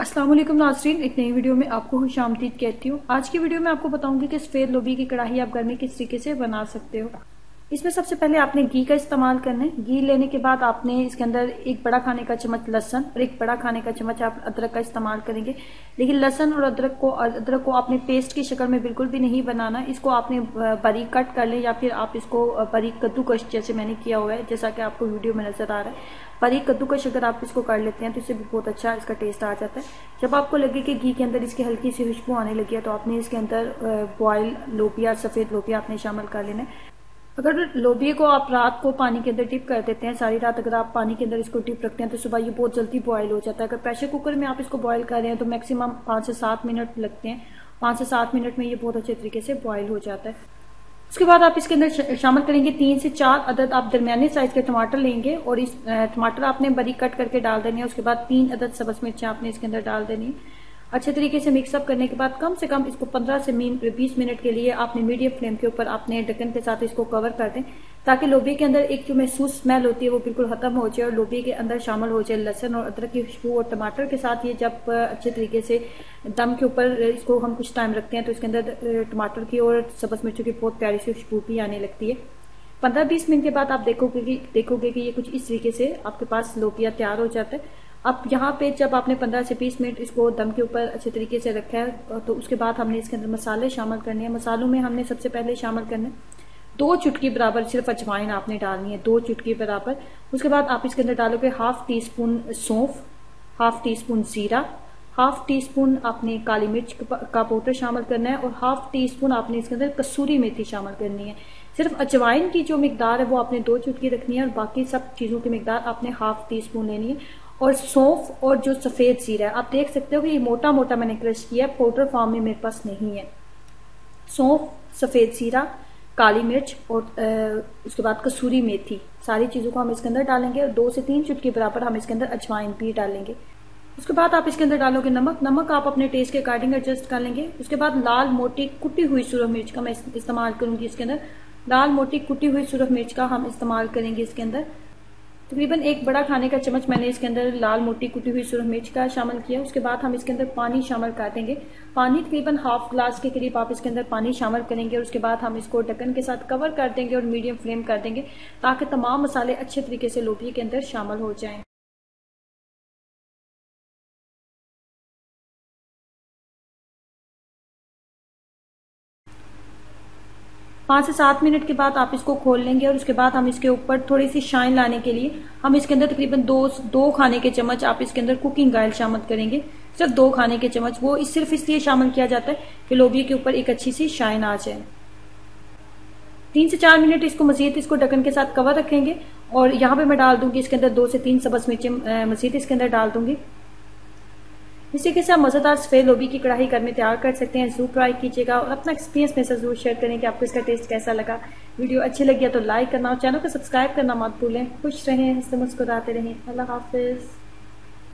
अस्सलाम वालेकुम नाज़रीन, एक नई वीडियो में आपको खुशामदीद कहती हूँ। आज की वीडियो में आपको बताऊंगी कि सफ़ेद लोबी की कढ़ाई आप घर में किस तरीके से बना सकते हो। इसमें सबसे पहले आपने घी का इस्तेमाल करना है। घी लेने के बाद आपने इसके अंदर एक बड़ा खाने का चम्मच लहसुन और एक बड़ा खाने का चम्मच आप अदरक का इस्तेमाल करेंगे। लेकिन लहसुन और अदरक को आपने पेस्ट की शक्ल में बिल्कुल भी नहीं बनाना। इसको आपने बारीक कट कर लें या फिर आप इसको बारीक कद्दूकश जैसे मैंने किया हुआ है, जैसा कि आपको वीडियो में नजर आ रहा है। बारीक कद्दूकश अगर आप इसको कर लेते हैं तो इससे भी बहुत अच्छा इसका टेस्ट आ जाता है। जब आपको लगे कि घी के अंदर इसकी हल्की सी खुशबू आने लगी है तो आपने इसके अंदर बॉयल लोबिया, सफ़ेद लोबिया आपने शामिल कर लेना है। अगर लोबिया को आप रात को पानी के अंदर डिप कर देते हैं, सारी रात अगर आप पानी के अंदर इसको डिप रखते हैं तो सुबह ये बहुत जल्दी बॉयल हो जाता है। अगर प्रेशर कुकर में आप इसको बॉयल कर रहे हैं तो मैक्सिमम 5 से 7 मिनट लगते हैं। 5 से 7 मिनट में ये बहुत अच्छे तरीके से बॉयल हो जाता है। उसके बाद आप इसके अंदर शामिल करेंगे 3 से 4 अदद आप दरमियाने साइज के टमाटर लेंगे और इस टमाटर आपने बारीक कट करके डाल देने हैं। उसके बाद 3 अदद सब्ज मिर्चें आपने इसके अंदर डाल देनी है। अच्छे तरीके से मिक्सअप करने के बाद कम से कम इसको 15 से 20 मिनट के लिए आपने मीडियम फ्लेम के ऊपर अपने ढक्कन के साथ इसको कवर कर दें, ताकि लोबिया के अंदर एक जो महसूस स्मेल होती है वो बिल्कुल खत्म हो जाए और लोबिया के अंदर शामिल हो जाए लहसुन और अदरक की खुशबू। और टमाटर के साथ ये जब अच्छे तरीके से दम के ऊपर इसको हम कुछ टाइम रखते हैं तो इसके अंदर टमाटर की और सब्ज मिर्चों की बहुत प्यारी सी खुशबू भी आने लगती है। 15-20 मिनट के बाद आप देखोगे कि ये कुछ इस तरीके से आपके पास लोबिया तैयार हो जाता है। अब यहाँ पे जब आपने 15 से 20 मिनट इसको दम के ऊपर अच्छे तरीके से रखा है तो उसके बाद हमने इसके अंदर मसाले शामिल करने हैं। मसालों में हमने सबसे पहले शामिल करना है 2 चुटकी बराबर सिर्फ अजवाइन आपने डालनी है, 2 चुटकी बराबर। उसके बाद आप इसके अंदर डालोगे हाफ टी स्पून सौंफ, हाफ टी स्पून जीरा, हाफ टी स्पून आपने काली मिर्च का पाउडर शामिल करना है और हाफ टी स्पून आपने इसके अंदर कसूरी मेथी शामिल करनी है। सिर्फ अजवाइन की जो मिकदार है वो आपने 2 चुटकी रखनी है और बाकी सब चीजों की मिकदार आपने हाफ टी स्पून लेनी है। और सौंफ और जो सफेद जीरा है आप देख सकते हो कि ये मोटा मोटा मैंने क्रश किया है, पाउडर फॉर्म में मेरे पास नहीं है। सौंफ, सफेद जीरा, काली मिर्च और उसके बाद कसूरी मेथी, सारी चीजों को हम इसके अंदर डालेंगे और 2 से 3 चुटकी बराबर हम इसके अंदर अजवाइन भी डालेंगे। उसके बाद आप इसके अंदर डालोगे नमक आप अपने टेस्ट के अकॉर्डिंग एडजस्ट कर लेंगे। उसके बाद लाल मोटी कुटी हुई सुरख मिर्च का मैं इस्तेमाल करूंगी इसके अंदर। लाल मोटी कुटी हुई सुरख मिर्च का हम इस्तेमाल करेंगे इसके अंदर। तकरीबन 1 बड़ा खाने का चम्मच मैंने इसके अंदर लाल मोटी कुटी हुई सुरख मिर्च का शामिल किया। उसके बाद हम इसके अंदर पानी शामिल कर देंगे। पानी तकरीबन हाफ ग्लास के करीब आप इसके अंदर पानी शामिल करेंगे और उसके बाद हम इसको ढक्कन के साथ कवर कर देंगे और मीडियम फ्लेम कर देंगे ताकि तमाम मसाले अच्छे तरीके से लोबिया के अंदर शामिल हो जाएं। 5 से 7 मिनट के बाद आप इसको खोल लेंगे और उसके बाद हम इसके ऊपर थोड़ी सी शाइन लाने के लिए हम इसके अंदर तकरीबन दो खाने के चम्मच आप इसके अंदर कुकिंग ऑयल शामिल करेंगे। सिर्फ 2 खाने के चम्मच, वो सिर्फ इसलिए शामिल किया जाता है कि लोबिया के ऊपर एक अच्छी सी शाइन आ जाए। 3 से 4 मिनट इसको मजीद इसको ढक्कन के साथ कवर रखेंगे और यहाँ पे मैं डाल दूंगी इसके अंदर 2 से 3 सब्ज मिर्चें मजीद इसके अंदर डाल दूंगी। इसी के साथ मजेदार सफेद लोबी की कढ़ाई घर में तैयार कर सकते हैं। जरूर ट्राई कीजिएगा और अपना एक्सपीरियंस मेरे साथ जरूर शेयर करें कि आपको इसका टेस्ट कैसा लगा। वीडियो अच्छी लगी है तो लाइक करना और चैनल को सब्सक्राइब करना मत भूलें। खुश रहें, हंसते मुस्कुराते रहें। अल्लाह हाफिज।